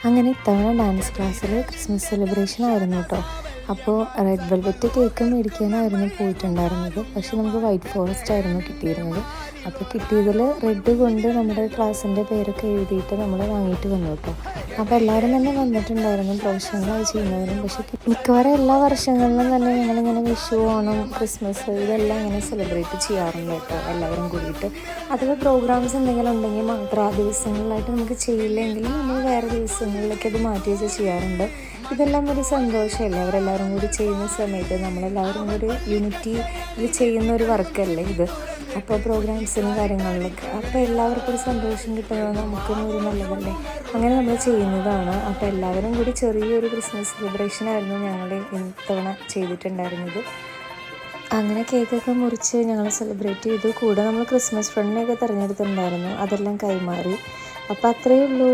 അങ്ങനെ ഇത്തവണ ഡാൻസ് ക്ലാസ്സിൽ ക്രിസ്മസ് സെലിബ്രേഷൻ ആയിരുന്നു കേട്ടോ. അപ്പോൾ റെഡ് വെൽവെറ്റ് കേക്ക് മേടിക്കാനായിരുന്നു പോയിട്ടുണ്ടായിരുന്നത്. പക്ഷെ നമുക്ക് വൈറ്റ് ഫോറസ്റ്റ് ആയിരുന്നു കിട്ടിയിരുന്നത്. അപ്പോൾ കിട്ടിയതിൽ റെഡ് കൊണ്ട് നമ്മുടെ ക്ലാസ്സിൻ്റെ പേരൊക്കെ എഴുതിയിട്ട് നമ്മൾ വാങ്ങിയിട്ട് വന്നു കേട്ടോ. അപ്പോൾ എല്ലാവരും തന്നെ വന്നിട്ടുണ്ടായിരുന്നു പ്രൊഫഷണലായി ചെയ്യുന്നവരും. പക്ഷേ മിക്കവാറും എല്ലാ വർഷങ്ങളിലും തന്നെ ഞങ്ങളിങ്ങനെ വിഷു, ഓണം, ക്രിസ്മസ് ഇതെല്ലാം ഇങ്ങനെ സെലിബ്രേറ്റ് ചെയ്യാറുണ്ട് കേട്ടോ, എല്ലാവരും കൂടിയിട്ട്. അഥവാ പ്രോഗ്രാംസ് എന്തെങ്കിലും ഉണ്ടെങ്കിൽ മാത്രം ആ ദിവസങ്ങളിലായിട്ട് നമുക്ക് ചെയ്യില്ലെങ്കിലും നമ്മൾ വേറെ ദിവസങ്ങളിലേക്ക് അത് മാറ്റി വെച്ച് ചെയ്യാറുണ്ട്. ഇതെല്ലാം ഒരു സന്തോഷമല്ലേ, അവരെല്ലാവരും കൂടി ചെയ്യുന്ന സമയത്ത് നമ്മളെല്ലാവരും കൂടി യൂണിറ്റി ഇത് ചെയ്യുന്ന ഒരു വർക്കല്ലേ ഇത്. അപ്പോൾ പ്രോഗ്രാംസിനും കാര്യങ്ങളിലൊക്കെ അപ്പോൾ എല്ലാവർക്കും ഒരു സന്തോഷം കിട്ടുന്നത് നമുക്കും ഒരു നല്ലതല്ലേ, അങ്ങനെ നമ്മൾ ചെയ്യുന്നതാണ്. അപ്പോൾ എല്ലാവരും കൂടി ചെറിയൊരു ക്രിസ്മസ് സെലിബ്രേഷനായിരുന്നു ഞങ്ങൾ ഇത്തവണ ചെയ്തിട്ടുണ്ടായിരുന്നത്. അങ്ങനെ കേക്കൊക്കെ മുറിച്ച് ഞങ്ങൾ സെലിബ്രേറ്റ് ചെയ്തു. കൂടെ നമ്മൾ ക്രിസ്മസ് ഫ്രണ്ടിനെയൊക്കെ തിരഞ്ഞെടുത്തിട്ടുണ്ടായിരുന്നു, അതെല്ലാം കൈമാറി. അപ്പോൾ അത്രയേ ഉള്ളൂ.